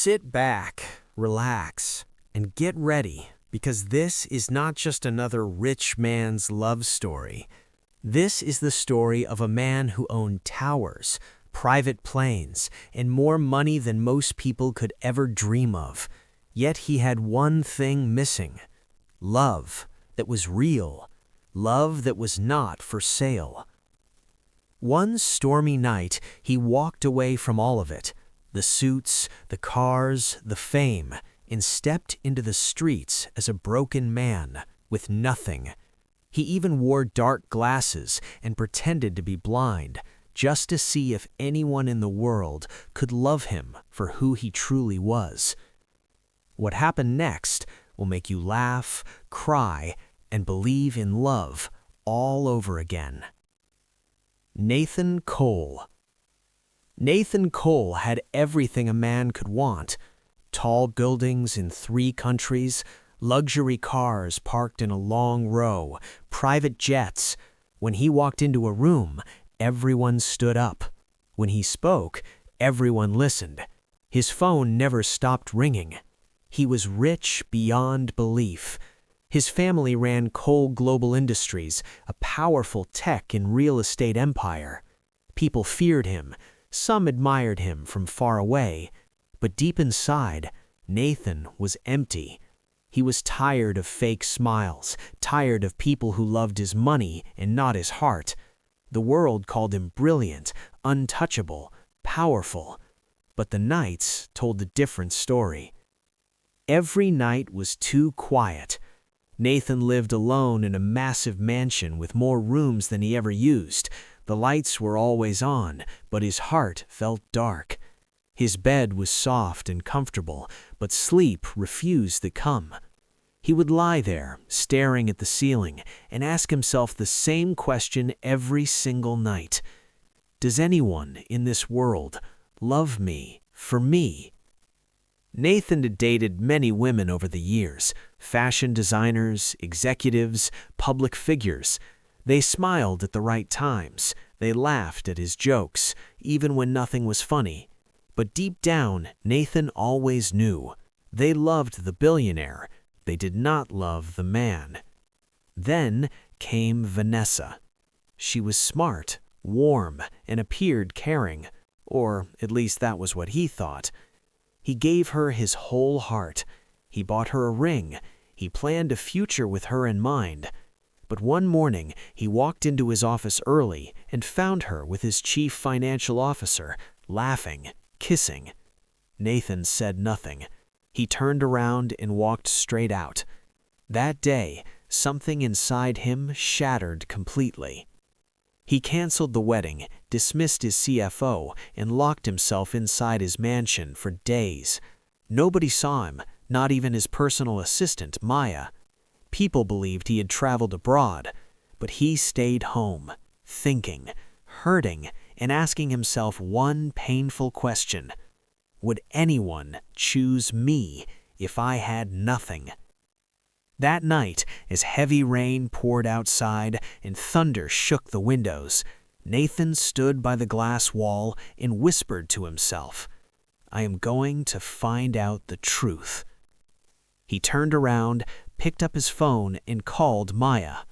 Sit back, relax, and get ready, because this is not just another rich man's love story. This is the story of a man who owned towers, private planes, and more money than most people could ever dream of. Yet he had one thing missing: love that was real, love that was not for sale. One stormy night, he walked away from all of it, the suits, the cars, the fame, and stepped into the streets as a broken man with nothing. He even wore dark glasses and pretended to be blind, just to see if anyone in the world could love him for who he truly was. What happened next will make you laugh, cry, and believe in love all over again. Nathan Cole. Nathan Cole had everything a man could want: tall buildings in 3 countries, luxury cars parked in a long row, private jets. When he walked into a room, everyone stood up. When he spoke, everyone listened. His phone never stopped ringing. He was rich beyond belief. His family ran Cole Global Industries, a powerful tech and real estate empire. People feared him. Some admired him from far away. But deep inside, Nathan was empty. He was tired of fake smiles, tired of people who loved his money and not his heart. The world called him brilliant, untouchable, powerful. But the nights told a different story. Every night was too quiet. Nathan lived alone in a massive mansion with more rooms than he ever used. The lights were always on, but his heart felt dark. His bed was soft and comfortable, but sleep refused to come. He would lie there, staring at the ceiling, and ask himself the same question every single night. Does anyone in this world love me for me? Nathan had dated many women over the years: fashion designers, executives, public figures. They smiled at the right times. They laughed at his jokes, even when nothing was funny. But deep down, Nathan always knew. They loved the billionaire. They did not love the man. Then came Vanessa. She was smart, warm, and appeared caring. Or at least that was what he thought. He gave her his whole heart. He bought her a ring. He planned a future with her in mind. But one morning, he walked into his office early and found her with his chief financial officer, laughing, kissing. Nathan said nothing. He turned around and walked straight out. That day, something inside him shattered completely. He canceled the wedding, dismissed his CFO, and locked himself inside his mansion for days. Nobody saw him, not even his personal assistant, Maya. People believed he had traveled abroad, but he stayed home, thinking, hurting, and asking himself one painful question: would anyone choose me if I had nothing? That night, as heavy rain poured outside and thunder shook the windows, Nathan stood by the glass wall and whispered to himself, "I am going to find out the truth." He turned around, picked up his phone, and called Maya.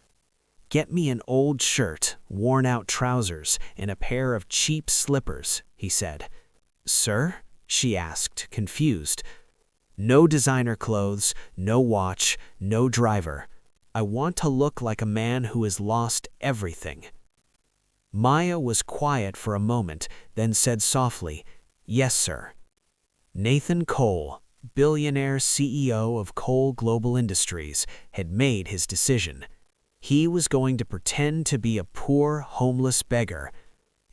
"Get me an old shirt, worn-out trousers, and a pair of cheap slippers," he said. "Sir?" she asked, confused. "No designer clothes, no watch, no driver. I want to look like a man who has lost everything." Maya was quiet for a moment, then said softly, "Yes, sir." Nathan Cole, billionaire CEO of Cole Global Industries, had made his decision. He was going to pretend to be a poor, homeless beggar.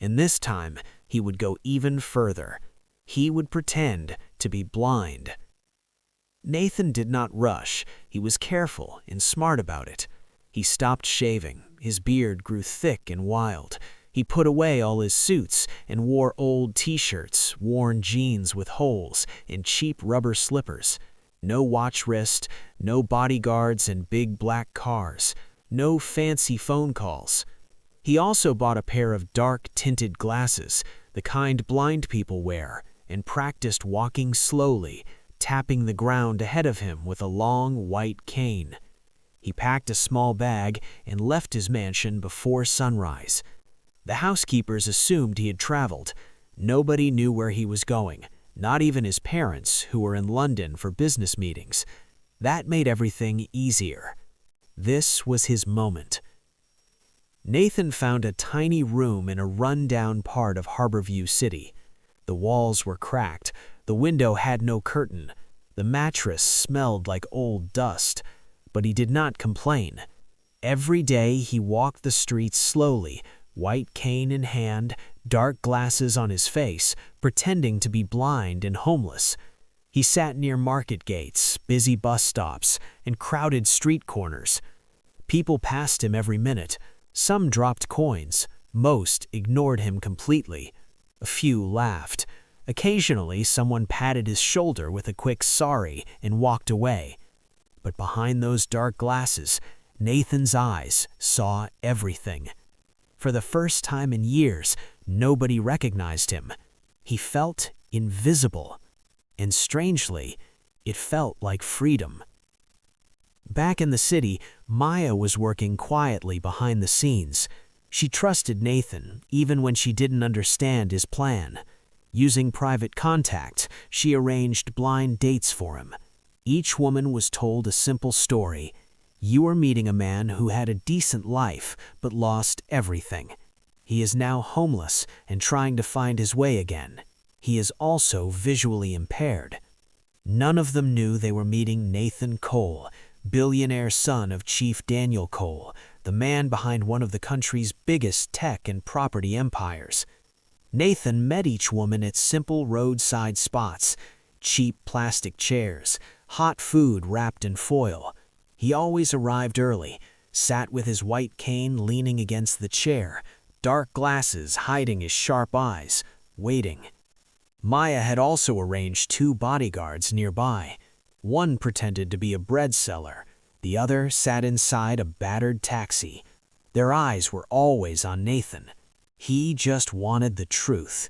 And this time, he would go even further. He would pretend to be blind. Nathan did not rush. He was careful and smart about it. He stopped shaving. His beard grew thick and wild. He put away all his suits and wore old t-shirts, worn jeans with holes, and cheap rubber slippers. No watch wrist, no bodyguards and big black cars, no fancy phone calls. He also bought a pair of dark tinted glasses, the kind blind people wear, and practiced walking slowly, tapping the ground ahead of him with a long white cane. He packed a small bag and left his mansion before sunrise. The housekeepers assumed he had traveled. Nobody knew where he was going, not even his parents, who were in London for business meetings. That made everything easier. This was his moment. Nathan found a tiny room in a run-down part of Harborview City. The walls were cracked, the window had no curtain, the mattress smelled like old dust, but he did not complain. Every day he walked the streets slowly, white cane in hand, dark glasses on his face, pretending to be blind and homeless. He sat near market gates, busy bus stops, and crowded street corners. People passed him every minute. Some dropped coins. Most ignored him completely. A few laughed. Occasionally, someone patted his shoulder with a quick sorry and walked away. But behind those dark glasses, Nathan's eyes saw everything. For the first time in years, nobody recognized him. He felt invisible. And strangely, it felt like freedom. Back in the city, Maya was working quietly behind the scenes. She trusted Nathan, even when she didn't understand his plan. Using private contact, she arranged blind dates for him. Each woman was told a simple story. You are meeting a man who had a decent life, but lost everything. He is now homeless and trying to find his way again. He is also visually impaired. None of them knew they were meeting Nathan Cole, billionaire son of Chief Daniel Cole, the man behind one of the country's biggest tech and property empires. Nathan met each woman at simple roadside spots, cheap plastic chairs, hot food wrapped in foil. He always arrived early, sat with his white cane leaning against the chair, dark glasses hiding his sharp eyes, waiting. Maya had also arranged 2 bodyguards nearby. One pretended to be a bread seller. The other sat inside a battered taxi. Their eyes were always on Nathan. He just wanted the truth.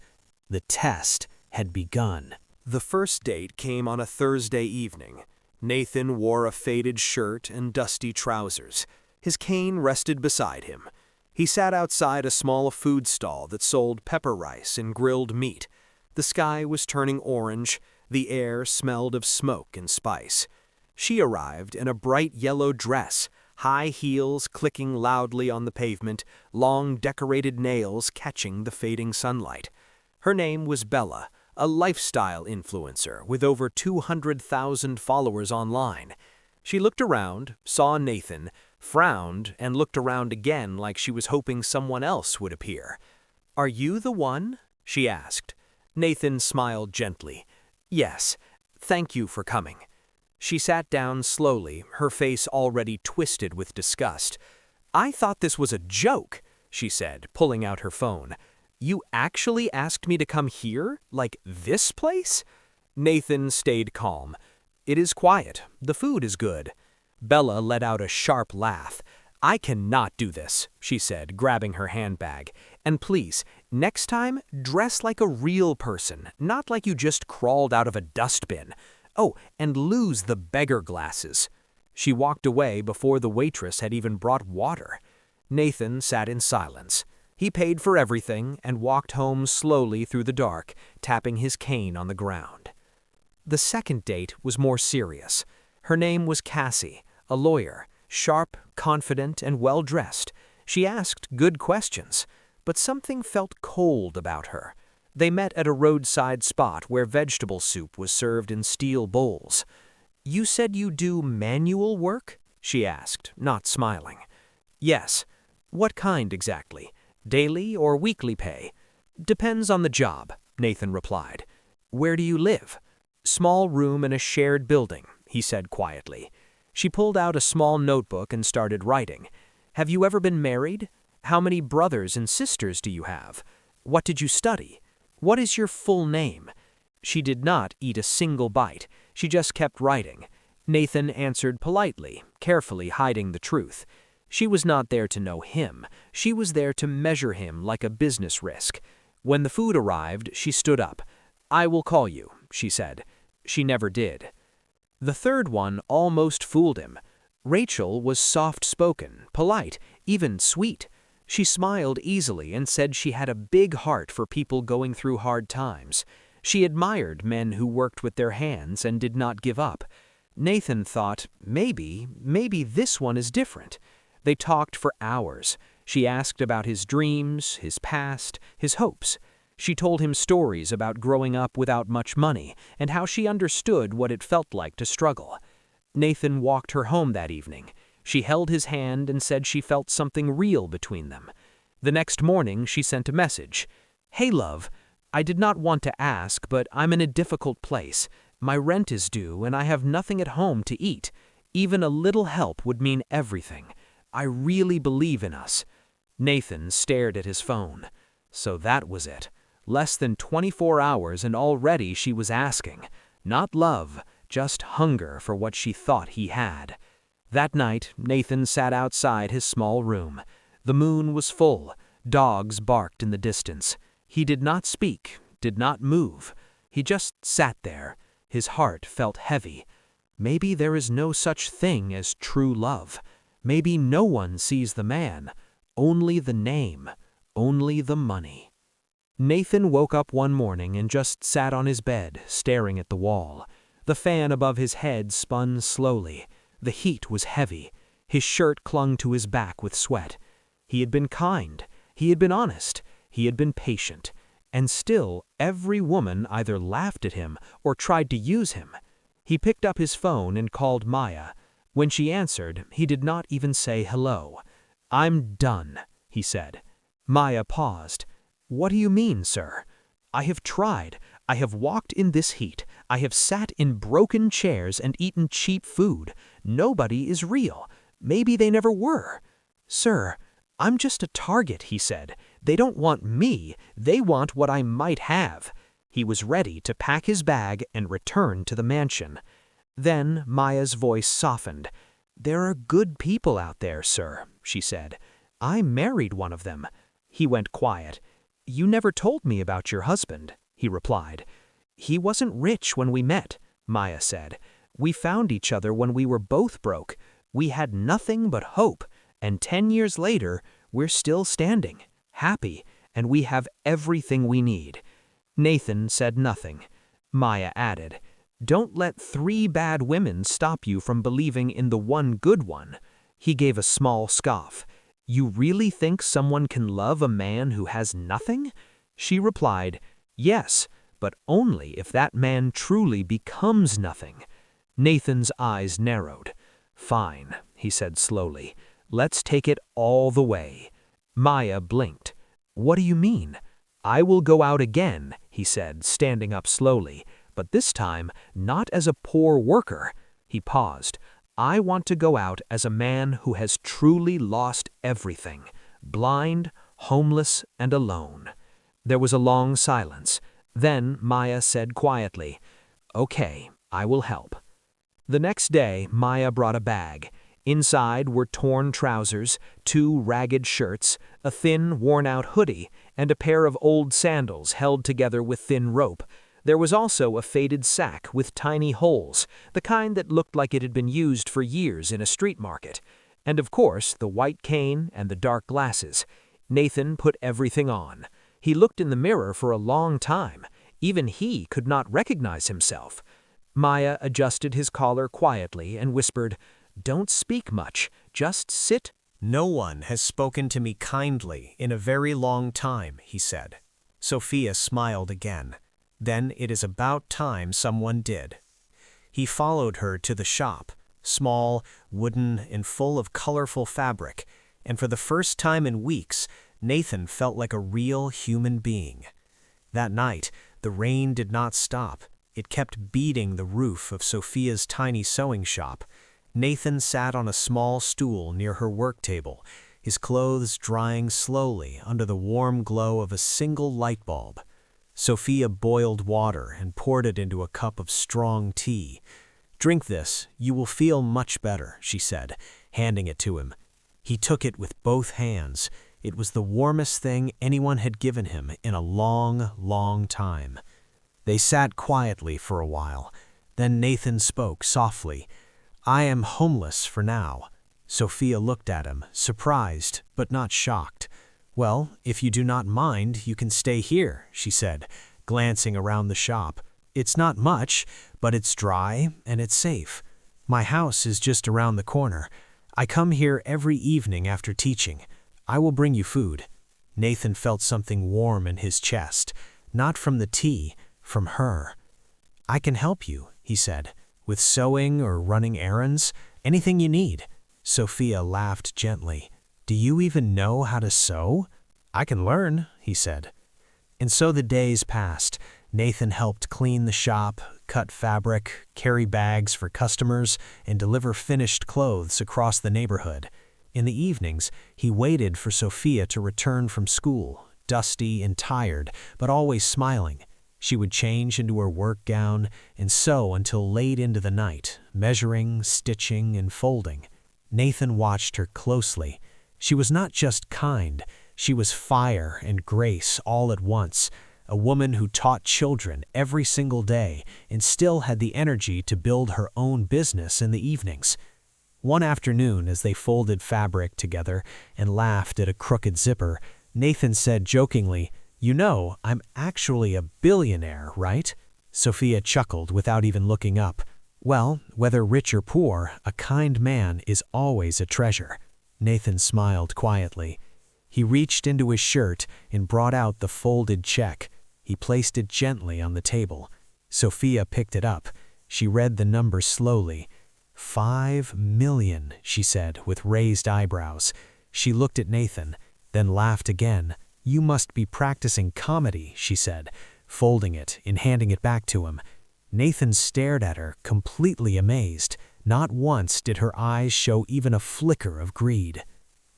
The test had begun. The first date came on a Thursday evening. Nathan wore a faded shirt and dusty trousers. His cane rested beside him. He sat outside a small food stall that sold pepper rice and grilled meat. The sky was turning orange. The air smelled of smoke and spice. She arrived in a bright yellow dress, high heels clicking loudly on the pavement, long decorated nails catching the fading sunlight. Her name was Bella, a lifestyle influencer with over 200,000 followers online. She looked around, saw Nathan, frowned, and looked around again like she was hoping someone else would appear. "Are you the one?" she asked. Nathan smiled gently. "Yes, thank you for coming." She sat down slowly, her face already twisted with disgust. "I thought this was a joke," she said, pulling out her phone. "You actually asked me to come here? Like this place?" Nathan stayed calm. "It is quiet. The food is good." Bella let out a sharp laugh. "I cannot do this," she said, grabbing her handbag. "And please, next time, dress like a real person, not like you just crawled out of a dustbin. Oh, and lose the beggar glasses." She walked away before the waitress had even brought water. Nathan sat in silence. He paid for everything and walked home slowly through the dark, tapping his cane on the ground. The second date was more serious. Her name was Cassie, a lawyer, sharp, confident, and well-dressed. She asked good questions, but something felt cold about her. They met at a roadside spot where vegetable soup was served in steel bowls. "You said you do manual work?" she asked, not smiling. "Yes." "What kind exactly? Daily or weekly pay?" "Depends on the job," Nathan replied. "Where do you live?" "Small room in a shared building," he said quietly. She pulled out a small notebook and started writing. "Have you ever been married? How many brothers and sisters do you have? What did you study? What is your full name?" She did not eat a single bite. She just kept writing. Nathan answered politely, carefully hiding the truth. She was not there to know him. She was there to measure him like a business risk. When the food arrived, she stood up. "I will call you," she said. She never did. The third one almost fooled him. Rachel was soft-spoken, polite, even sweet. She smiled easily and said she had a big heart for people going through hard times. She admired men who worked with their hands and did not give up. Nathan thought, maybe this one is different. They talked for hours. She asked about his dreams, his past, his hopes. She told him stories about growing up without much money and how she understood what it felt like to struggle. Nathan walked her home that evening. She held his hand and said she felt something real between them. The next morning, she sent a message. "Hey, love, I did not want to ask, but I'm in a difficult place. My rent is due and I have nothing at home to eat. Even a little help would mean everything. I really believe in us." Nathan stared at his phone. So that was it. Less than 24 hours and already she was asking. Not love, just hunger for what she thought he had. That night, Nathan sat outside his small room. The moon was full. Dogs barked in the distance. He did not speak, did not move. He just sat there. His heart felt heavy. Maybe there is no such thing as true love. Maybe no one sees the man. Only the name. Only the money. Nathan woke up one morning and just sat on his bed, staring at the wall. The fan above his head spun slowly. The heat was heavy. His shirt clung to his back with sweat. He had been kind. He had been honest. He had been patient. And still, every woman either laughed at him or tried to use him. He picked up his phone and called Maya. When she answered, he did not even say hello. "I'm done," he said. Maya paused. "What do you mean, sir?" "I have tried. I have walked in this heat. I have sat in broken chairs and eaten cheap food. Nobody is real. Maybe they never were." "Sir, I'm just a target," he said. "They don't want me. They want what I might have." He was ready to pack his bag and return to the mansion. Then Maya's voice softened. "There are good people out there, sir," she said. "I married one of them." He went quiet. "You never told me about your husband," he replied. "He wasn't rich when we met," Maya said. "We found each other when we were both broke. We had nothing but hope, and 10 years later, we're still standing, happy, and we have everything we need." Nathan said nothing. Maya added, "Don't let 3 bad women stop you from believing in the one good one." He gave a small scoff. "You really think someone can love a man who has nothing?" She replied, "Yes, but only if that man truly becomes nothing." Nathan's eyes narrowed. "Fine," he said slowly. "Let's take it all the way." Maya blinked. "What do you mean?" "I will go out again," he said, standing up slowly, "but this time not as a poor worker." He paused. "I want to go out as a man who has truly lost everything, blind, homeless, and alone." There was a long silence. Then Maya said quietly, "Okay, I will help." The next day, Maya brought a bag. Inside were torn trousers, 2 ragged shirts, a thin, worn-out hoodie, and a pair of old sandals held together with thin rope. There was also a faded sack with tiny holes, the kind that looked like it had been used for years in a street market. And of course, the white cane and the dark glasses. Nathan put everything on. He looked in the mirror for a long time. Even he could not recognize himself. Maya adjusted his collar quietly and whispered, "Don't speak much, just sit." "No one has spoken to me kindly in a very long time," he said. Sophia smiled again. "Then it is about time someone did." He followed her to the shop, small, wooden, and full of colorful fabric, and for the first time in weeks, Nathan felt like a real human being. That night, the rain did not stop. It kept beating the roof of Sophia's tiny sewing shop. Nathan sat on a small stool near her work table, his clothes drying slowly under the warm glow of a single light bulb. Sophia boiled water and poured it into a cup of strong tea. "Drink this, you will feel much better," she said, handing it to him. He took it with both hands. It was the warmest thing anyone had given him in a long, long time. They sat quietly for a while. Then Nathan spoke softly. "I am homeless for now." Sophia looked at him, surprised but not shocked. "Well, if you do not mind, you can stay here," she said, glancing around the shop. "It's not much, but it's dry and it's safe. My house is just around the corner. I come here every evening after teaching. I will bring you food." Nathan felt something warm in his chest, not from the tea, from her. "I can help you," he said, "with sewing or running errands, anything you need." Sophia laughed gently. "Do you even know how to sew?" "I can learn," he said. And so the days passed. Nathan helped clean the shop, cut fabric, carry bags for customers, and deliver finished clothes across the neighborhood. In the evenings, he waited for Sophia to return from school, dusty and tired, but always smiling. She would change into her work gown and sew until late into the night, measuring, stitching, and folding. Nathan watched her closely. She was not just kind, she was fire and grace all at once, a woman who taught children every single day and still had the energy to build her own business in the evenings. One afternoon, as they folded fabric together and laughed at a crooked zipper, Nathan said jokingly, "You know, I'm actually a billionaire, right?" Sophia chuckled without even looking up. "Well, whether rich or poor, a kind man is always a treasure." Nathan smiled quietly. He reached into his shirt and brought out the folded check. He placed it gently on the table. Sophia picked it up. She read the number slowly. 5 million, she said, with raised eyebrows. She looked at Nathan, then laughed again. "You must be practicing comedy," she said, folding it and handing it back to him. Nathan stared at her, completely amazed. Not once did her eyes show even a flicker of greed.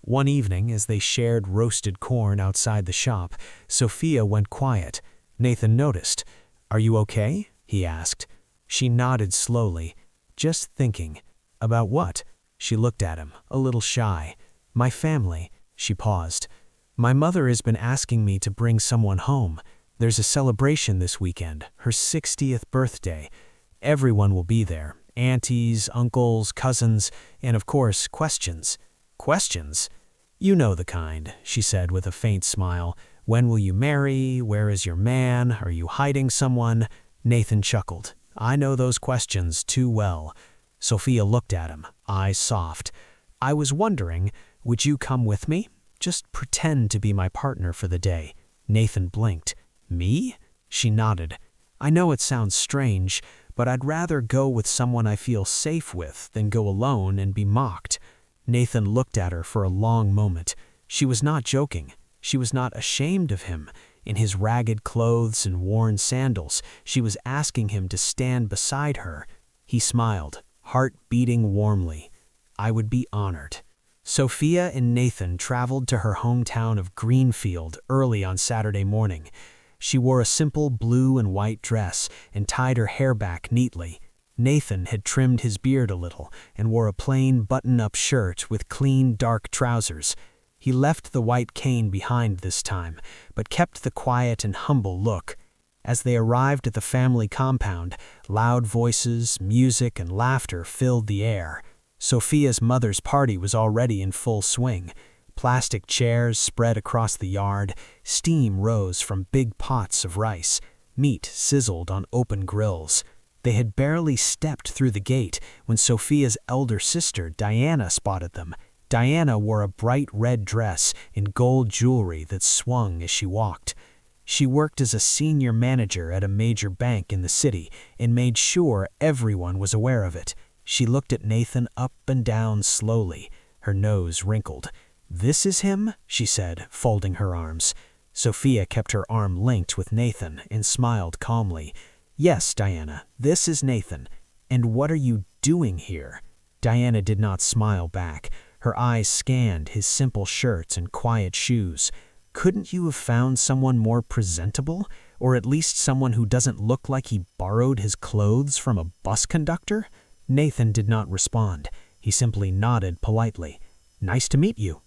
One evening, as they shared roasted corn outside the shop, Sophia went quiet. Nathan noticed. "Are you okay?" he asked. She nodded slowly. "Just thinking." "About what?" She looked at him, a little shy. "My family." She paused. "My mother has been asking me to bring someone home. There's a celebration this weekend, her 60th birthday. Everyone will be there. Aunties, uncles, cousins, and of course, questions." "Questions?" "You know the kind," she said with a faint smile. "When will you marry? Where is your man? Are you hiding someone?" Nathan chuckled. "I know those questions too well." Sophia looked at him, eyes soft. "I was wondering, would you come with me? Just pretend to be my partner for the day." Nathan blinked. "Me?" She nodded. "I know it sounds strange, but I'd rather go with someone I feel safe with than go alone and be mocked." Nathan looked at her for a long moment. She was not joking. She was not ashamed of him. In his ragged clothes and worn sandals, she was asking him to stand beside her. He smiled, heart beating warmly. "I would be honored." Sophia and Nathan traveled to her hometown of Greenfield early on Saturday morning. She wore a simple blue and white dress and tied her hair back neatly. Nathan had trimmed his beard a little and wore a plain button-up shirt with clean, dark trousers. He left the white cane behind this time, but kept the quiet and humble look. As they arrived at the family compound, loud voices, music, and laughter filled the air. Sophia's mother's party was already in full swing. Plastic chairs spread across the yard, steam rose from big pots of rice, meat sizzled on open grills. They had barely stepped through the gate when Sophia's elder sister, Diana, spotted them. Diana wore a bright red dress and gold jewelry that swung as she walked. She worked as a senior manager at a major bank in the city and made sure everyone was aware of it. She looked at Nathan up and down slowly, her nose wrinkled. "This is him?" she said, folding her arms. Sophia kept her arm linked with Nathan and smiled calmly. "Yes, Diana, this is Nathan. And what are you doing here?" Diana did not smile back. Her eyes scanned his simple shirts and quiet shoes. "Couldn't you have found someone more presentable? Or at least someone who doesn't look like he borrowed his clothes from a bus conductor?" Nathan did not respond. He simply nodded politely. "Nice to meet you."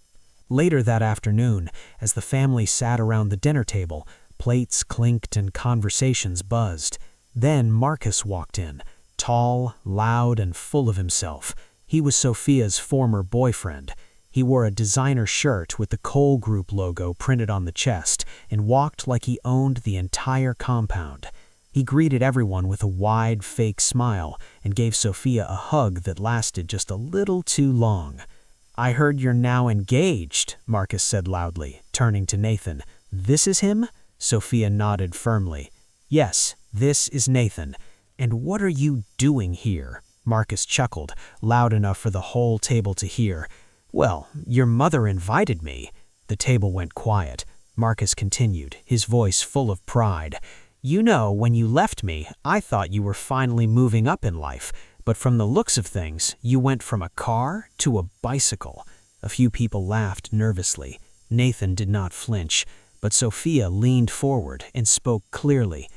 Later that afternoon, as the family sat around the dinner table, Plates clinked and conversations buzzed. Then Marcus walked in, tall, loud, and full of himself. He was Sophia's former boyfriend. He wore a designer shirt with the Cole Group logo printed on the chest and walked like he owned the entire compound. He greeted everyone with a wide, fake smile and gave Sophia a hug that lasted just a little too long. "I heard you're now engaged," Marcus said loudly, turning to Nathan. "This is him?" Sophia nodded firmly. "Yes, this is Nathan. And what are you doing here?" Marcus chuckled, loud enough for the whole table to hear. "Well, your mother invited me." The table went quiet. Marcus continued, his voice full of pride. "You know, when you left me, I thought you were finally moving up in life. But from the looks of things, you went from a car to a bicycle." A few people laughed nervously. Nathan did not flinch, but Sophia leaned forward and spoke clearly.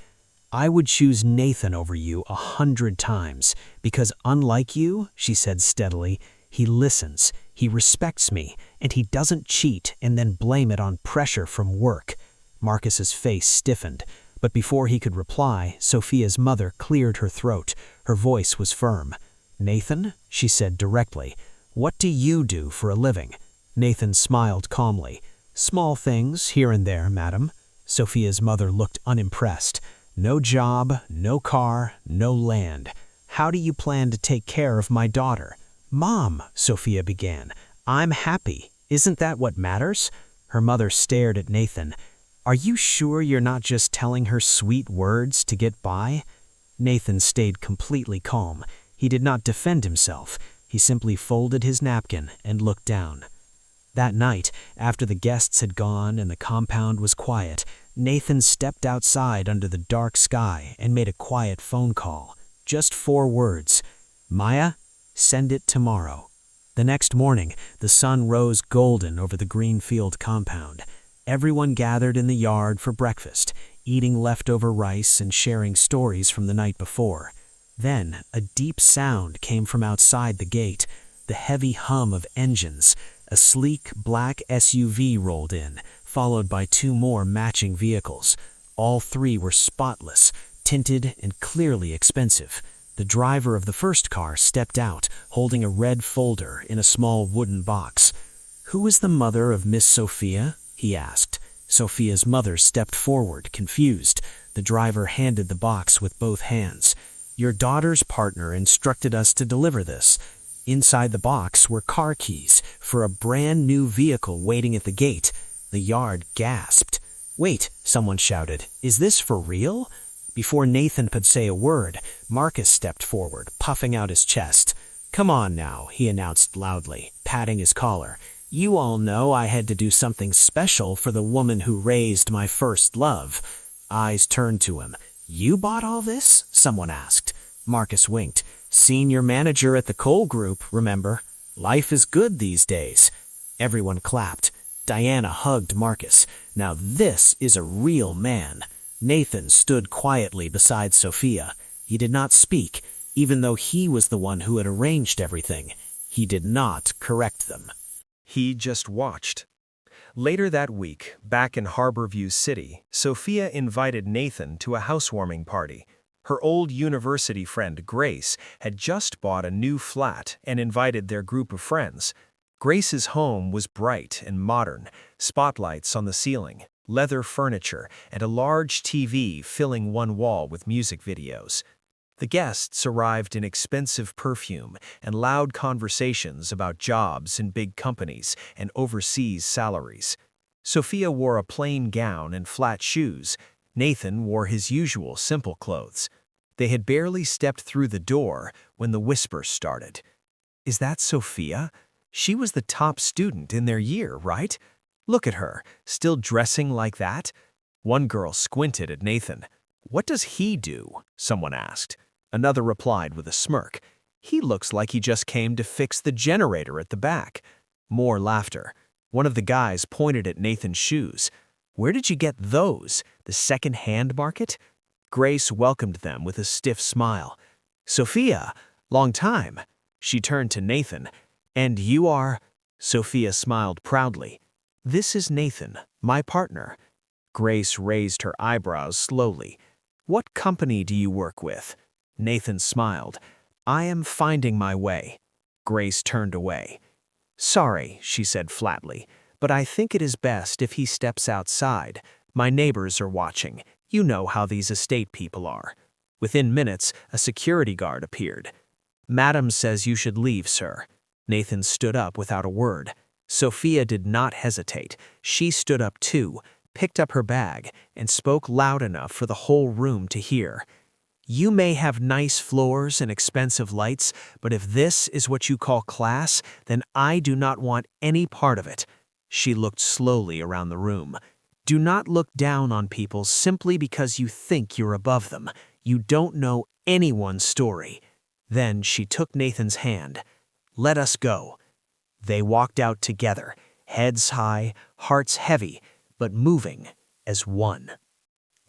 "I would choose Nathan over you 100 times, because unlike you," she said steadily, "he listens, he respects me, and he doesn't cheat and then blame it on pressure from work." Marcus's face stiffened, but before he could reply, Sophia's mother cleared her throat. Her voice was firm. "Nathan," she said directly, "what do you do for a living?" Nathan smiled calmly. "Small things here and there, madam." Sophia's mother looked unimpressed. "No job, no car, no land. How do you plan to take care of my daughter?" "Mom," Sophia began, "I'm happy. Isn't that what matters?" Her mother stared at Nathan. "Are you sure you're not just telling her sweet words to get by?" Nathan stayed completely calm. He did not defend himself. He simply folded his napkin and looked down. That night, after the guests had gone and the compound was quiet, Nathan stepped outside under the dark sky and made a quiet phone call. Just 4 words. "Maya, send it tomorrow." The next morning, the sun rose golden over the Greenfield compound. Everyone gathered in the yard for breakfast, eating leftover rice and sharing stories from the night before. Then, a deep sound came from outside the gate, the heavy hum of engines. A sleek black SUV rolled in, followed by 2 more matching vehicles. All 3 were spotless, tinted, and clearly expensive. The driver of the first car stepped out, holding a red folder in a small wooden box. "Who is the mother of Miss Sophia?" he asked. Sophia's mother stepped forward, confused. The driver handed the box with both hands. "Your daughter's partner instructed us to deliver this." Inside the box were car keys for a brand new vehicle waiting at the gate. The yard gasped. "Wait," someone shouted, "is this for real?" Before Nathan could say a word, Marcus stepped forward, puffing out his chest. "Come on now," he announced loudly, patting his collar. "You all know I had to do something special for the woman who raised my first love." Eyes turned to him. "You bought all this?" someone asked. Marcus winked. "Senior manager at the Cole Group, remember? Life is good these days." Everyone clapped. Diana hugged Marcus. "Now this is a real man." Nathan stood quietly beside Sophia. He did not speak, even though he was the one who had arranged everything. He did not correct them. He just watched. Later that week, back in Harborview City, Sophia invited Nathan to a housewarming party. Her old university friend Grace had just bought a new flat and invited their group of friends. Grace's home was bright and modern, spotlights on the ceiling, leather furniture, and a large TV filling one wall with music videos. The guests arrived in expensive perfume and loud conversations about jobs in big companies and overseas salaries. Sophia wore a plain gown and flat shoes. Nathan wore his usual simple clothes. They had barely stepped through the door when the whispers started. "Is that Sophia? She was the top student in their year, right? Look at her, still dressing like that." One girl squinted at Nathan. "What does he do?" someone asked. Another replied with a smirk. "He looks like he just came to fix the generator at the back." More laughter. One of the guys pointed at Nathan's shoes. "Where did you get those? The second-hand market?" Grace welcomed them with a stiff smile. "Sophia, long time." She turned to Nathan. "And you are?" Sophia smiled proudly. "This is Nathan, my partner." Grace raised her eyebrows slowly. "What company do you work with?" Nathan smiled. "I am finding my way." Grace turned away. "Sorry," she said flatly, "but I think it is best if he steps outside. My neighbors are watching. You know how these estate people are." Within minutes, a security guard appeared. "Madam says you should leave, sir." Nathan stood up without a word. Sophia did not hesitate. She stood up too, picked up her bag, and spoke loud enough for the whole room to hear. "You may have nice floors and expensive lights, but if this is what you call class, then I do not want any part of it." She looked slowly around the room. "Do not look down on people simply because you think you're above them. You don't know anyone's story." Then she took Nathan's hand. "Let us go." They walked out together, heads high, hearts heavy, but moving as one.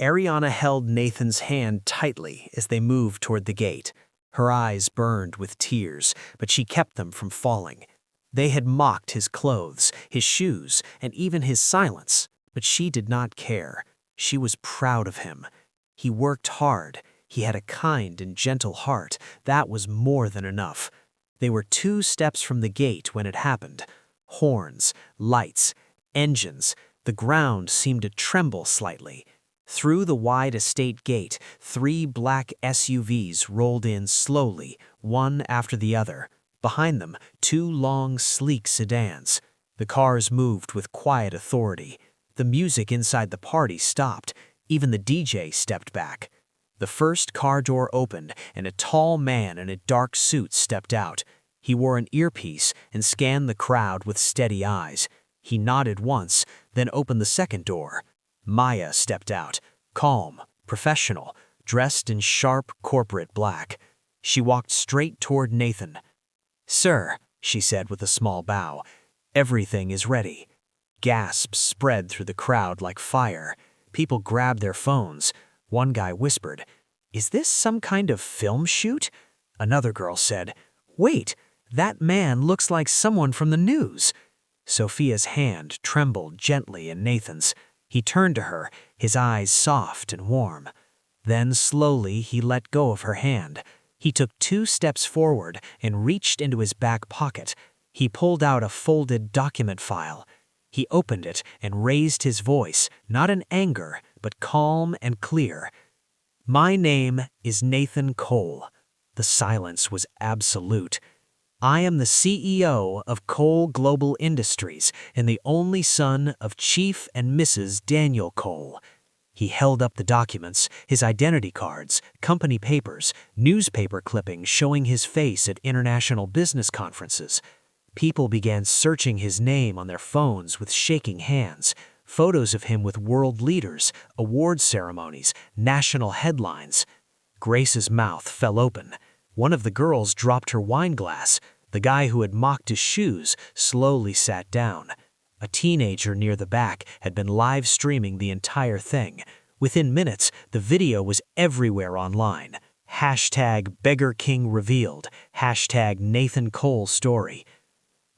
Ariana held Nathan's hand tightly as they moved toward the gate. Her eyes burned with tears, but she kept them from falling. They had mocked his clothes, his shoes, and even his silence, but she did not care. She was proud of him. He worked hard. He had a kind and gentle heart. That was more than enough. They were 2 steps from the gate when it happened. Horns, lights, engines. The ground seemed to tremble slightly. Through the wide estate gate, 3 black SUVs rolled in slowly, one after the other. Behind them, 2 long, sleek sedans. The cars moved with quiet authority. The music inside the party stopped. Even the DJ stepped back. The first car door opened, and a tall man in a dark suit stepped out. He wore an earpiece and scanned the crowd with steady eyes. He nodded once, then opened the second door. Maya stepped out, calm, professional, dressed in sharp corporate black. She walked straight toward Nathan. "Sir," she said with a small bow, "everything is ready." Gasps spread through the crowd like fire. People grabbed their phones. One guy whispered, "Is this some kind of film shoot?" Another girl said, "Wait, that man looks like someone from the news." Sophia's hand trembled gently in Nathan's. He turned to her, his eyes soft and warm. Then slowly he let go of her hand. He took 2 steps forward and reached into his back pocket. He pulled out a folded document file. He opened it and raised his voice, not in anger, but calm and clear. "My name is Nathan Cole." The silence was absolute. "I am the CEO of Cole Global Industries and the only son of Chief and Mrs. Daniel Cole." He held up the documents, his identity cards, company papers, newspaper clippings showing his face at international business conferences. People began searching his name on their phones with shaking hands. Photos of him with world leaders, award ceremonies, national headlines. Grace's mouth fell open. One of the girls dropped her wine glass. The guy who had mocked his shoes slowly sat down. A teenager near the back had been live streaming the entire thing. Within minutes, the video was everywhere online. #Beggar King revealed. #Nathan Cole story.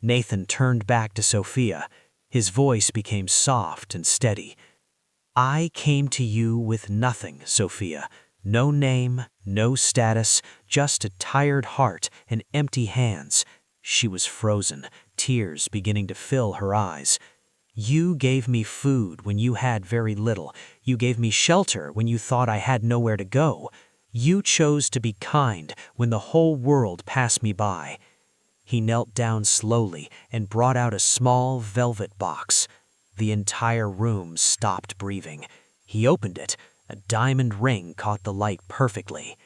Nathan turned back to Sophia. His voice became soft and steady. "I came to you with nothing, Sophia. No name, no status, just a tired heart and empty hands." She was frozen, tears beginning to fill her eyes. "You gave me food when you had very little. You gave me shelter when you thought I had nowhere to go. You chose to be kind when the whole world passed me by." He knelt down slowly and brought out a small velvet box. The entire room stopped breathing. He opened it. A diamond ring caught the light perfectly.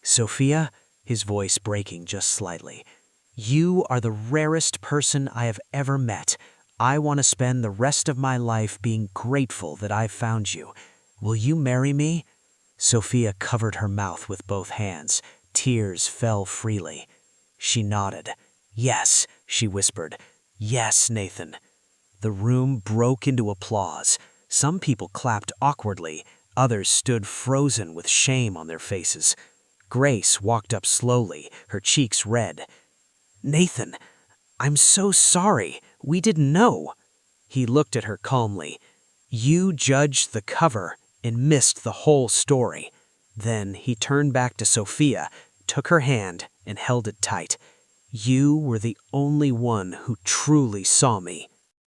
"Sophia," his voice breaking just slightly, "you are the rarest person I have ever met. I want to spend the rest of my life being grateful that I found you. Will you marry me?" Sophia covered her mouth with both hands. Tears fell freely. She nodded. "Yes," she whispered. "Yes, Nathan." The room broke into applause. Some people clapped awkwardly. Others stood frozen with shame on their faces. Grace walked up slowly, her cheeks red. "Nathan, I'm so sorry. We didn't know." He looked at her calmly. You judged the cover and missed the whole story." Then he turned back to Sophia, took her hand, and held it tight. "You were the only one who truly saw me."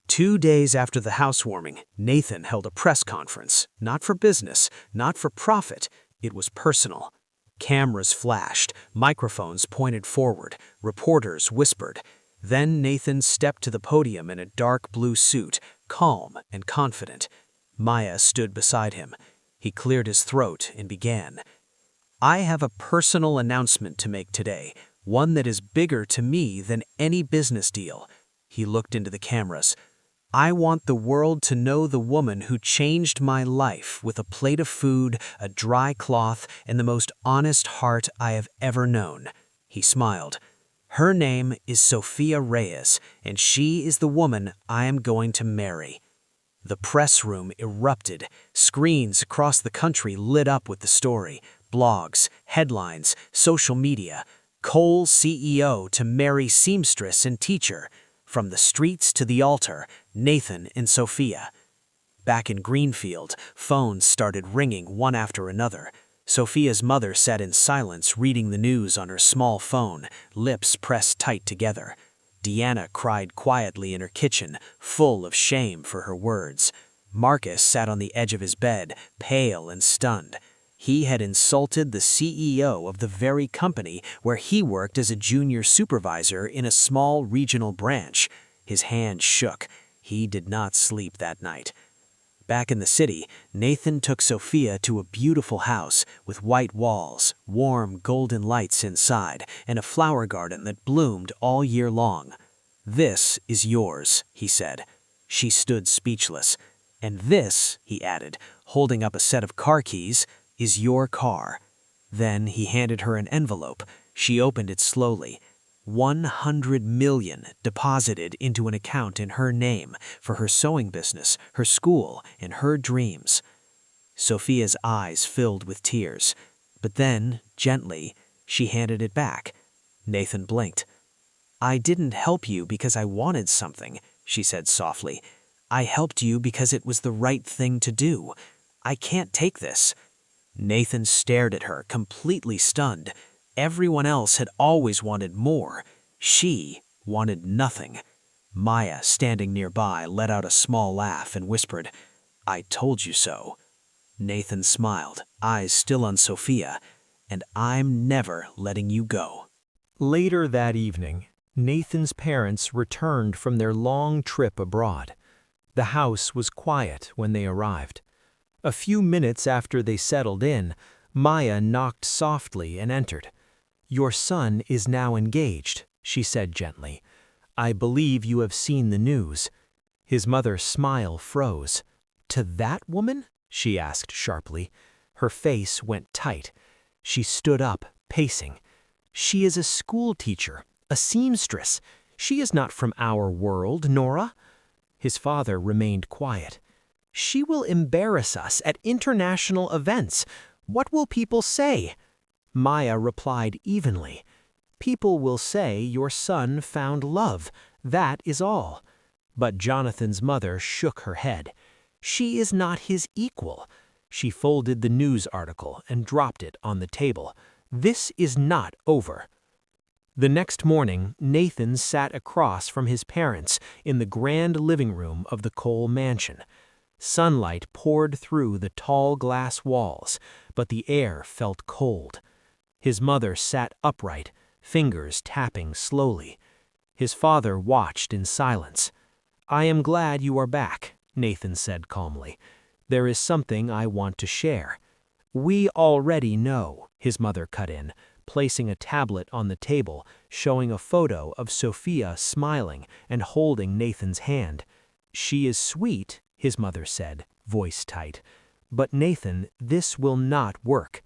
2 days after the housewarming, Nathan held a press conference. Not for business, not for profit. It was personal. Cameras flashed, microphones pointed forward, reporters whispered. Then Nathan stepped to the podium in a dark blue suit, calm and confident. Maya stood beside him. He cleared his throat and began. "I have a personal announcement to make today, one that is bigger to me than any business deal." He looked into the cameras. "I want the world to know the woman who changed my life with a plate of food, a dry cloth, and the most honest heart I have ever known." He smiled. "Her name is Sophia Reyes, and she is the woman I am going to marry." The press room erupted. Screens across the country lit up with the story. Blogs, headlines, social media. Kohl's CEO to marry seamstress and teacher. From the streets to the altar, Nathan and Sophia. Back in Greenfield, phones started ringing one after another. Sophia's mother sat in silence reading the news on her small phone, lips pressed tight together. Deanna cried quietly in her kitchen, full of shame for her words. Marcus sat on the edge of his bed, pale and stunned. He had insulted the CEO of the very company where he worked as a junior supervisor in a small regional branch. His hand shook. He did not sleep that night. Back in the city, Nathan took Sophia to a beautiful house with white walls, warm golden lights inside, and a flower garden that bloomed all year long. "This is yours," he said. She stood speechless. "And this," he added, holding up a set of car keys, "is your car." Then he handed her an envelope. She opened it slowly. 100 million deposited into an account in her name for her sewing business, her school, and her dreams. Sophia's eyes filled with tears. But then, gently, she handed it back. Nathan blinked. "I didn't help you because I wanted something," she said softly. "I helped you because it was the right thing to do. I can't take this." Nathan stared at her, completely stunned. Everyone else had always wanted more. She wanted nothing. Maya, standing nearby, let out a small laugh and whispered, "I told you so." Nathan smiled, eyes still on Sophia, "And I'm never letting you go." Later that evening, Nathan's parents returned from their long trip abroad. The house was quiet when they arrived. A few minutes after they settled in, Maya knocked softly and entered. "Your son is now engaged," she said gently. "I believe you have seen the news." His mother's smile froze. "To that woman?" she asked sharply. Her face went tight. She stood up, pacing. "She is a school teacher, a seamstress. She is not from our world, Nora." His father remained quiet. "She will embarrass us at international events. What will people say?" Maya replied evenly. "People will say your son found love. That is all." But Jonathan's mother shook her head. "She is not his equal." She folded the news article and dropped it on the table. "This is not over." The next morning, Nathan sat across from his parents in the grand living room of the Cole mansion. Sunlight poured through the tall glass walls, but the air felt cold. His mother sat upright, fingers tapping slowly. His father watched in silence. "I am glad you are back," Nathan said calmly. "There is something I want to share." "We already know," his mother cut in, placing a tablet on the table, showing a photo of Sophia smiling and holding Nathan's hand. "She is sweet," his mother said, voice tight. "But Nathan, this will not work."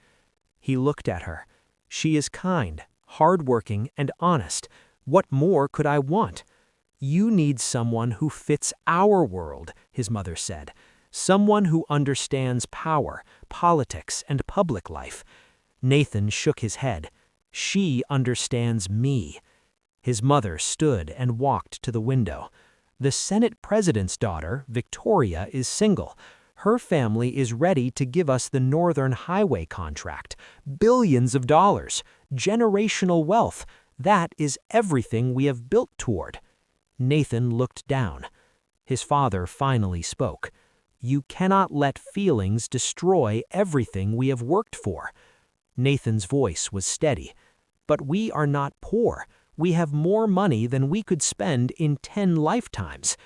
He looked at her. "She is kind, hardworking, and honest. What more could I want?" "You need someone who fits our world," his mother said. "Someone who understands power, politics, and public life." Nathan shook his head. "She understands me." His mother stood and walked to the window. The Senate president's daughter, Victoria, is single. Her family is ready to give us the Northern Highway contract. Billions of dollars. Generational wealth. That is everything we have built toward." Nathan looked down. His father finally spoke. "You cannot let feelings destroy everything we have worked for." Nathan's voice was steady. "But we are not poor. We have more money than we could spend in 10 lifetimes."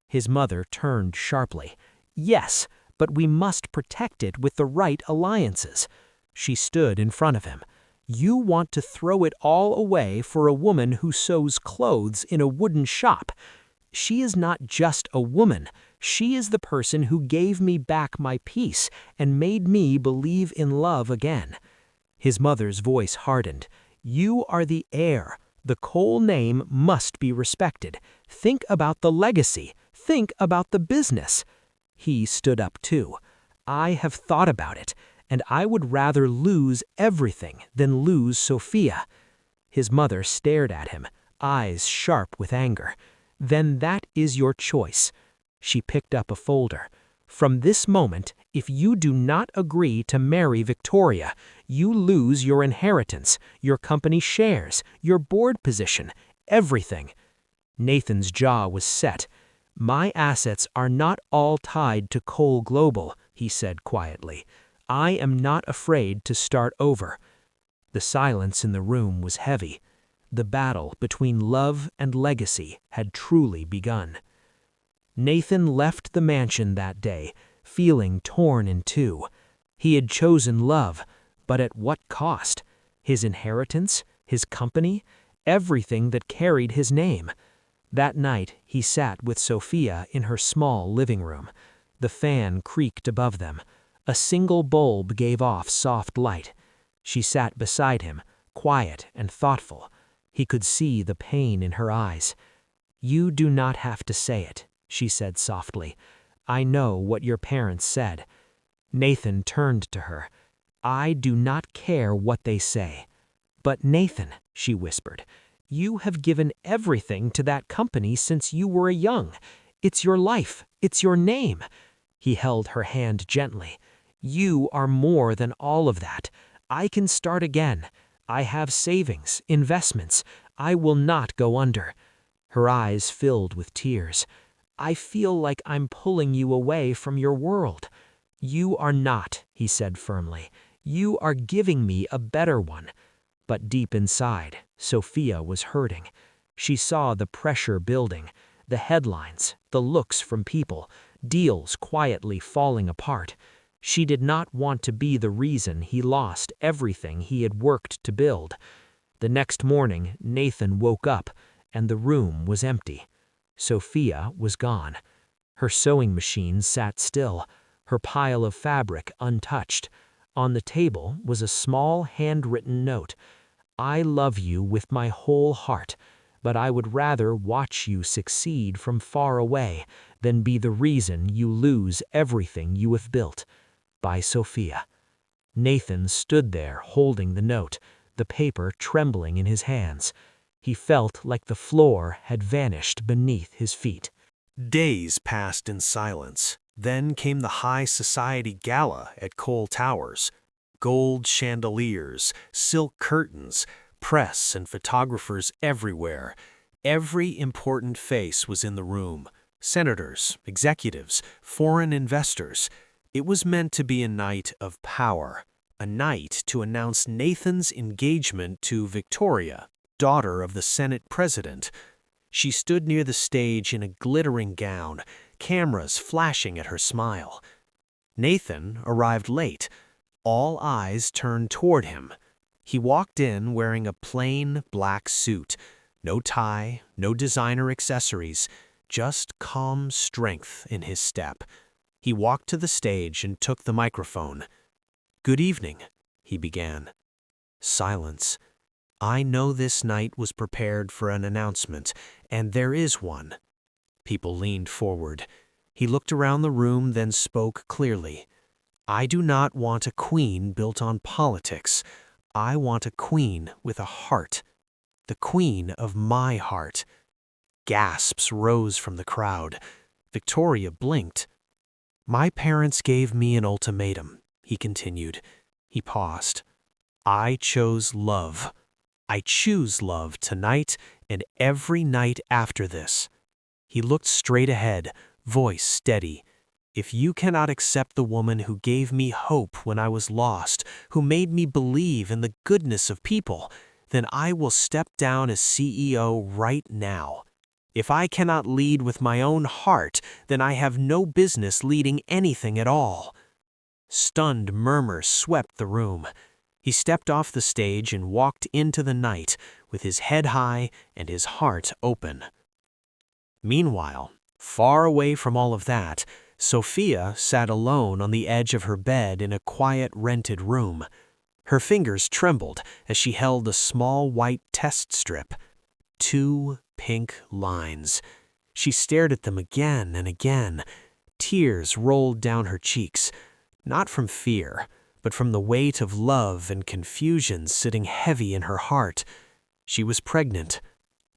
His mother turned sharply. "Yes, but we must protect it with the right alliances." She stood in front of him. "You want to throw it all away for a woman who sews clothes in a wooden shop. She is not just a woman. She is the person who gave me back my peace and made me believe in love again." His mother's voice hardened. "You are the heir. The Cole name must be respected. Think about the legacy. Think about the business." He stood up too. "I have thought about it, and I would rather lose everything than lose Sophia." His mother stared at him, eyes sharp with anger. "Then that is your choice." She picked up a folder. "From this moment, if you do not agree to marry Victoria, you lose your inheritance, your company shares, your board position, everything." Nathan's jaw was set. "My assets are not all tied to Cole Global," he said quietly. "I am not afraid to start over." The silence in the room was heavy. The battle between love and legacy had truly begun. Nathan left the mansion that day, feeling torn in two. He had chosen love, but at what cost? His inheritance, his company, everything that carried his name. That night, he sat with Sophia in her small living room. The fan creaked above them. A single bulb gave off soft light. She sat beside him, quiet and thoughtful. He could see the pain in her eyes. "You do not have to say it," she said softly. "I know what your parents said." Nathan turned to her. "I do not care what they say." "But Nathan," she whispered, "you have given everything to that company since you were young. It's your life. It's your name." He held her hand gently. "You are more than all of that. I can start again. I have savings, investments. I will not go under." Her eyes filled with tears. "I feel like I'm pulling you away from your world." "You are not," he said firmly. "You are giving me a better one." But deep inside, Sophia was hurting. She saw the pressure building, the headlines, the looks from people, deals quietly falling apart. She did not want to be the reason he lost everything he had worked to build. The next morning, Nathan woke up, and the room was empty. Sophia was gone. Her sewing machine sat still, her pile of fabric untouched. On the table was a small handwritten note. "I love you with my whole heart, but I would rather watch you succeed from far away than be the reason you lose everything you have built. By Sophia." Nathan stood there holding the note, the paper trembling in his hands. He felt like the floor had vanished beneath his feet. Days passed in silence. Then came the high society gala at Cole Towers. Gold chandeliers, silk curtains, press and photographers everywhere. Every important face was in the room. Senators, executives, foreign investors. It was meant to be a night of power, a night to announce Nathan's engagement to Victoria, daughter of the Senate president. She stood near the stage in a glittering gown, cameras flashing at her smile. Nathan arrived late. All eyes turned toward him. He walked in wearing a plain black suit. No tie, no designer accessories, just calm strength in his step. He walked to the stage and took the microphone. "Good evening," he began. Silence. "I know this night was prepared for an announcement, and there is one." People leaned forward. He looked around the room, then spoke clearly. "I do not want a queen built on politics. I want a queen with a heart. The queen of my heart." Gasps rose from the crowd. Victoria blinked. "My parents gave me an ultimatum," he continued. He paused. "I chose love. I choose love tonight and every night after this." He looked straight ahead, voice steady. "If you cannot accept the woman who gave me hope when I was lost, who made me believe in the goodness of people, then I will step down as CEO right now. If I cannot lead with my own heart, then I have no business leading anything at all." Stunned murmurs swept the room. He stepped off the stage and walked into the night with his head high and his heart open. Meanwhile, far away from all of that, Sophia sat alone on the edge of her bed in a quiet rented room. Her fingers trembled as she held a small white test strip. 2 pink lines. She stared at them again and again. Tears rolled down her cheeks, not from fear, but from the weight of love and confusion sitting heavy in her heart. She was pregnant.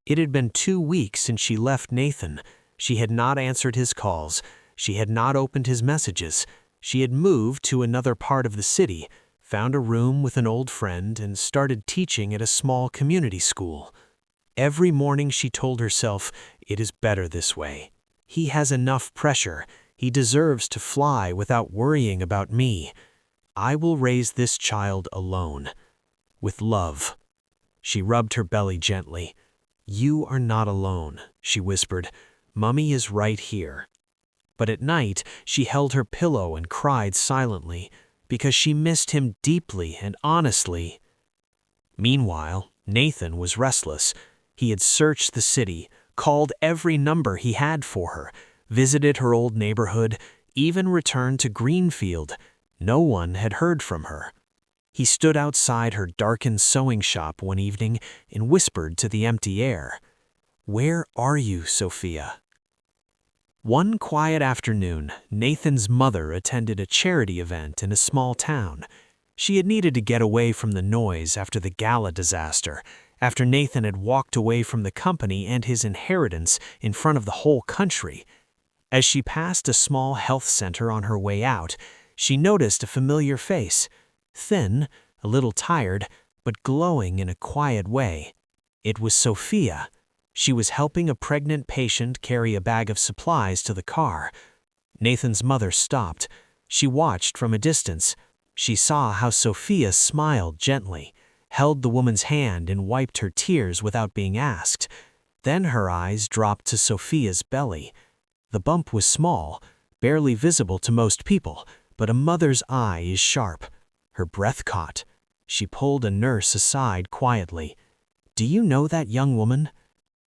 It had been 2 weeks since she left Nathan. She had not answered his calls. She had not opened his messages. She had moved to another part of the city, found a room with an old friend, and started teaching at a small community school. Every morning she told herself, "It is better this way. He has enough pressure. He deserves to fly without worrying about me. I will raise this child alone. With love." She rubbed her belly gently. "You are not alone," she whispered. "Mummy is right here." But at night, she held her pillow and cried silently, because she missed him deeply and honestly. Meanwhile, Nathan was restless. He had searched the city, called every number he had for her, visited her old neighborhood, even returned to Greenfield. No one had heard from her. He stood outside her darkened sewing shop one evening and whispered to the empty air, "Where are you, Sophia?" One quiet afternoon, Nathan's mother attended a charity event in a small town. She had needed to get away from the noise after the gala disaster, after Nathan had walked away from the company and his inheritance in front of the whole country. As she passed a small health center on her way out, she noticed a familiar face, thin, a little tired, but glowing in a quiet way. It was Sophia. She was helping a pregnant patient carry a bag of supplies to the car. Nathan's mother stopped. She watched from a distance. She saw how Sophia smiled gently, held the woman's hand and wiped her tears without being asked. Then her eyes dropped to Sophia's belly. The bump was small, barely visible to most people, but a mother's eye is sharp. Her breath caught. She pulled a nurse aside quietly. "Do you know that young woman?"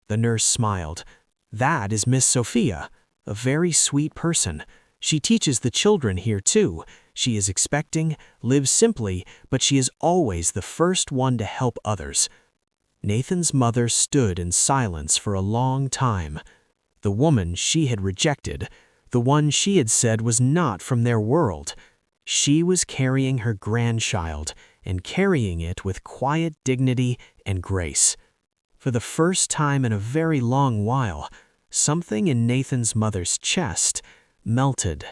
The nurse smiled. "That is Miss Sophia, a very sweet person. She teaches the children here too. She is expecting, lives simply, but she is always the first one to help others." Nathan's mother stood in silence for a long time. The woman she had rejected, the one she had said was not from their world. She was carrying her grandchild, and carrying it with quiet dignity and grace. For the first time in a very long while, something in Nathan's mother's chest melted.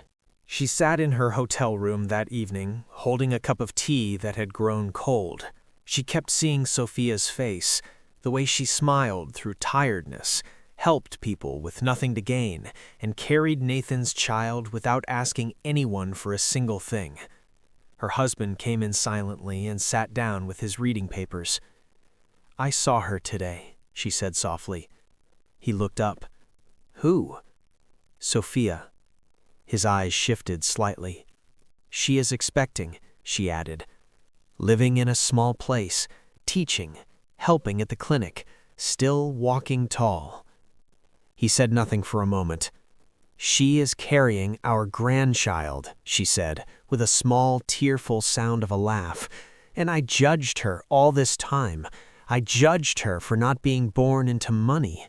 She sat in her hotel room that evening, holding a cup of tea that had grown cold. She kept seeing Sophia's face, the way she smiled through tiredness, helped people with nothing to gain, and carried Nathan's child without asking anyone for a single thing. Her husband came in silently and sat down with his reading papers. "I saw her today," she said softly. He looked up. "Who?" "Sophia." His eyes shifted slightly. "She is expecting," she added. "Living in a small place, teaching, helping at the clinic, still walking tall." He said nothing for a moment. "She is carrying our grandchild," she said, with a small, tearful sound of a laugh. "And I judged her all this time. I judged her for not being born into money."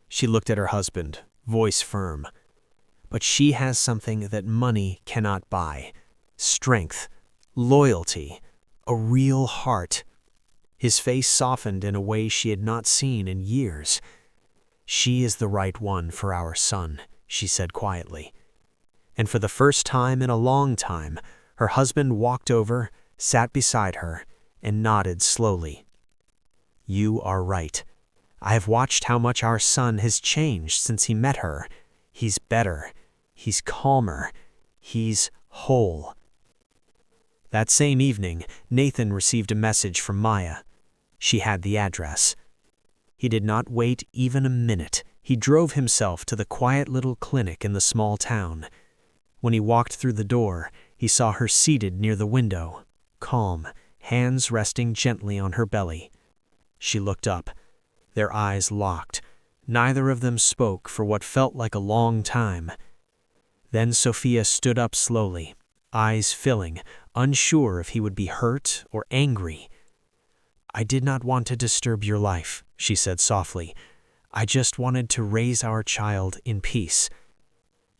She looked at her husband, voice firm. "But she has something that money cannot buy. Strength, loyalty, a real heart." His face softened in a way she had not seen in years. "She is the right one for our son," she said quietly. And for the first time in a long time, her husband walked over, sat beside her, and nodded slowly. "You are right. I have watched how much our son has changed since he met her. He's better. He's calmer. He's whole." That same evening, Nathan received a message from Maya. She had the address. He did not wait even a minute. He drove himself to the quiet little clinic in the small town. When he walked through the door, he saw her seated near the window, calm, hands resting gently on her belly. She looked up. Their eyes locked. Neither of them spoke for what felt like a long time. Then Sophia stood up slowly, eyes filling, unsure if he would be hurt or angry. "I did not want to disturb your life," she said softly. "I just wanted to raise our child in peace."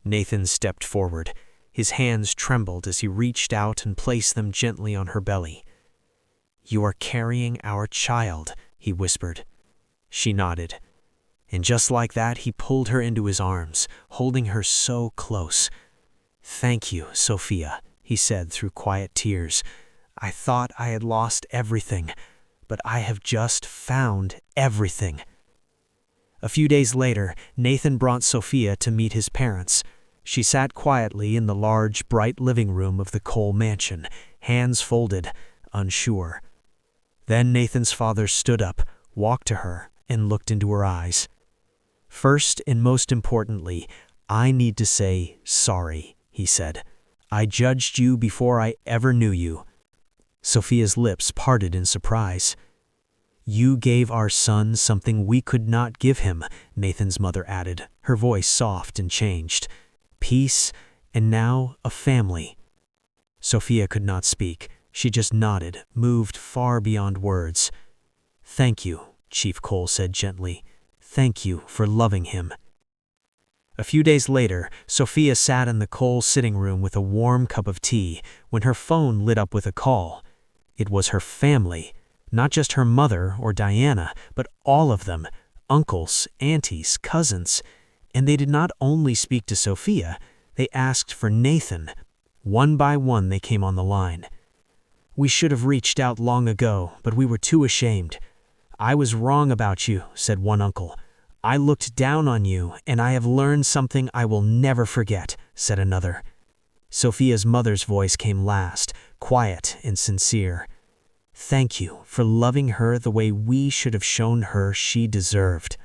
Nathan stepped forward. His hands trembled as he reached out and placed them gently on her belly. "You are carrying our child," he whispered. She nodded. And just like that, he pulled her into his arms, holding her so close. "Thank you, Sophia," he said through quiet tears. "I thought I had lost everything, but I have just found everything." A few days later, Nathan brought Sophia to meet his parents. She sat quietly in the large, bright living room of the Cole mansion, hands folded, unsure. Then Nathan's father stood up, walked to her, and looked into her eyes. "First and most importantly, I need to say sorry," he said. "I judged you before I ever knew you." Sophia's lips parted in surprise. "You gave our son something we could not give him," Nathan's mother added, her voice soft and changed. "Peace, and now a family." Sophia could not speak. She just nodded, moved far beyond words. "Thank you," Chief Cole said gently. "Thank you for loving him." A few days later, Sophia sat in the Cole sitting room with a warm cup of tea when her phone lit up with a call. It was her family, not just her mother or Diana, but all of them, uncles, aunties, cousins. And they did not only speak to Sophia, they asked for Nathan. One by one they came on the line. "We should have reached out long ago, but we were too ashamed." "I was wrong about you," said one uncle. "I looked down on you, and I have learned something I will never forget," said another. Sophia's mother's voice came last, quiet and sincere. "Thank you for loving her the way we should have shown her she deserved."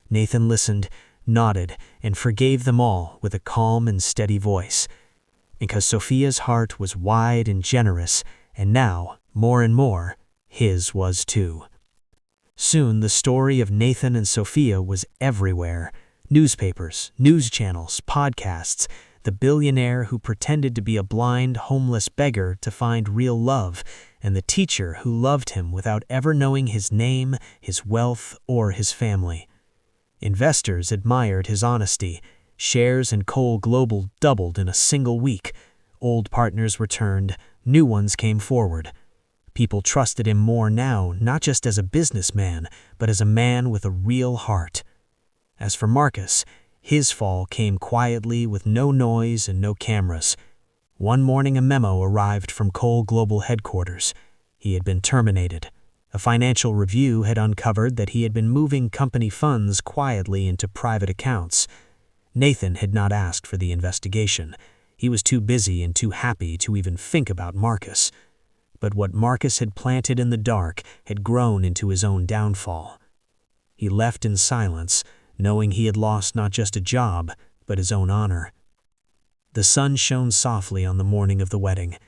Nathan listened, nodded, and forgave them all with a calm and steady voice. Because Sophia's heart was wide and generous, and now, more and more, his was too. Soon the story of Nathan and Sophia was everywhere. Newspapers, news channels, podcasts, the billionaire who pretended to be a blind, homeless beggar to find real love, and the teacher who loved him without ever knowing his name, his wealth, or his family. Investors admired his honesty. Shares in Cole Global doubled in a single week. Old partners returned, new ones came forward. People trusted him more now, not just as a businessman, but as a man with a real heart. As for Marcus, his fall came quietly with no noise and no cameras. One morning a memo arrived from Cole Global headquarters. He had been terminated. A financial review had uncovered that he had been moving company funds quietly into private accounts. Nathan had not asked for the investigation. He was too busy and too happy to even think about Marcus. But what Marcus had planted in the dark had grown into his own downfall. He left in silence, knowing he had lost not just a job, but his own honor. The sun shone softly on the morning of the wedding.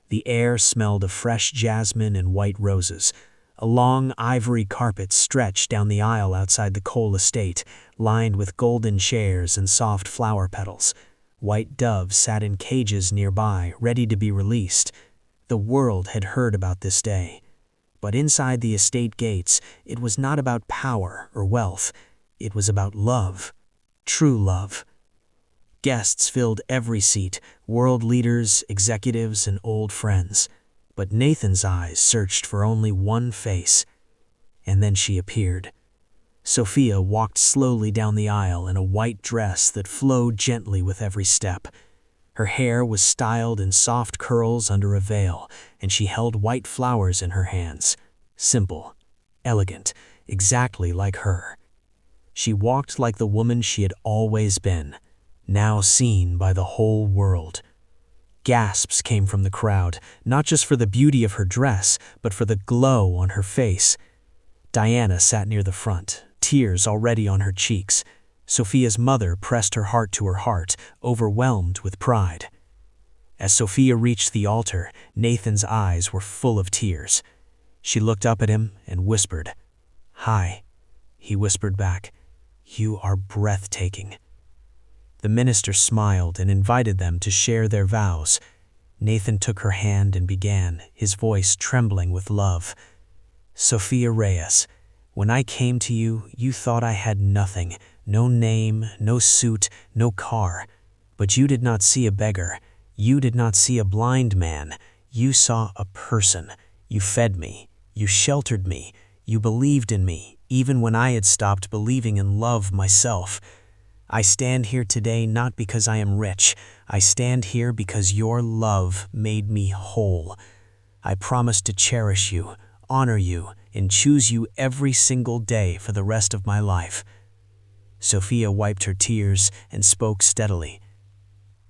The air smelled of fresh jasmine and white roses. A long ivory carpet stretched down the aisle outside the Cole estate, lined with golden chairs and soft flower petals. White doves sat in cages nearby, ready to be released. The world had heard about this day. But inside the estate gates, it was not about power or wealth. It was about love, true love. Guests filled every seat, world leaders, executives, and old friends. But Nathan's eyes searched for only one face. And then she appeared. Sophia walked slowly down the aisle in a white dress that flowed gently with every step. Her hair was styled in soft curls under a veil, and she held white flowers in her hands. Simple, elegant, exactly like her. She walked like the woman she had always been, now seen by the whole world. Gasps came from the crowd, not just for the beauty of her dress, but for the glow on her face. Diana sat near the front, tears already on her cheeks. Sophia's mother pressed her heart to her heart, overwhelmed with pride. As Sophia reached the altar, Nathan's eyes were full of tears. She looked up at him and whispered, "Hi." He whispered back, "You are breathtaking." The minister smiled and invited them to share their vows. Nathan took her hand and began, his voice trembling with love. "Sophia Reyes, when I came to you, you thought I had nothing, no name, no suit, no car. But you did not see a beggar. You did not see a blind man. You saw a person. You fed me. You sheltered me. You believed in me, even when I had stopped believing in love myself. I stand here today not because I am rich. I stand here because your love made me whole. I promise to cherish you, honor you, and choose you every single day for the rest of my life." Sophia wiped her tears and spoke steadily.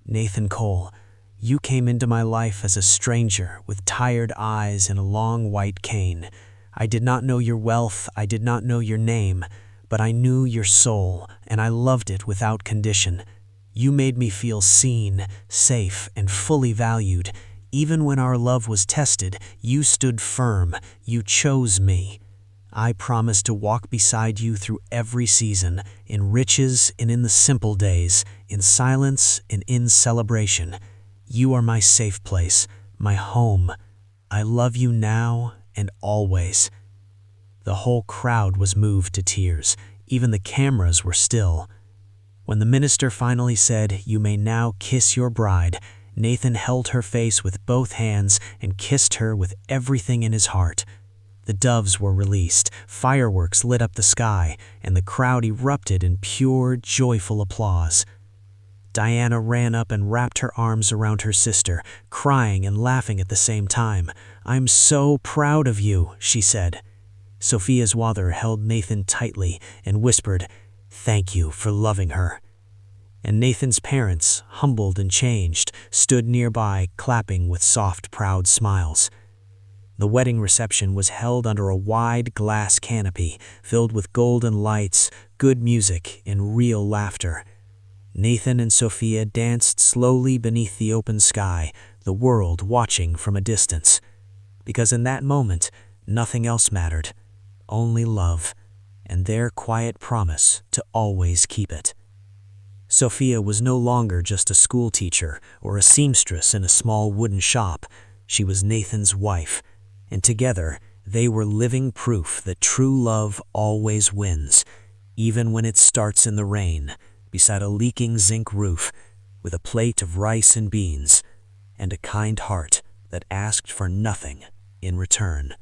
"Nathan Cole, you came into my life as a stranger with tired eyes and a long white cane. I did not know your wealth, I did not know your name, but I knew your soul, and I loved it without condition. You made me feel seen, safe, and fully valued. Even when our love was tested, you stood firm. You chose me. I promise to walk beside you through every season, in riches and in the simple days, in silence and in celebration. You are my safe place, my home. I love you now and always." The whole crowd was moved to tears. Even the cameras were still. When the minister finally said, "You may now kiss your bride," Nathan held her face with both hands and kissed her with everything in his heart. The doves were released, fireworks lit up the sky, and the crowd erupted in pure, joyful applause. Diana ran up and wrapped her arms around her sister, crying and laughing at the same time. "I'm so proud of you," she said. Sophia's mother held Nathan tightly and whispered, "Thank you for loving her." And Nathan's parents, humbled and changed, stood nearby, clapping with soft, proud smiles. The wedding reception was held under a wide glass canopy, filled with golden lights, good music, and real laughter. Nathan and Sophia danced slowly beneath the open sky, the world watching from a distance. Because in that moment, nothing else mattered. Only love, and their quiet promise to always keep it. Sophia was no longer just a school teacher or a seamstress in a small wooden shop. She was Nathan's wife, and together they were living proof that true love always wins, even when it starts in the rain, beside a leaking zinc roof, with a plate of rice and beans, and a kind heart that asked for nothing in return.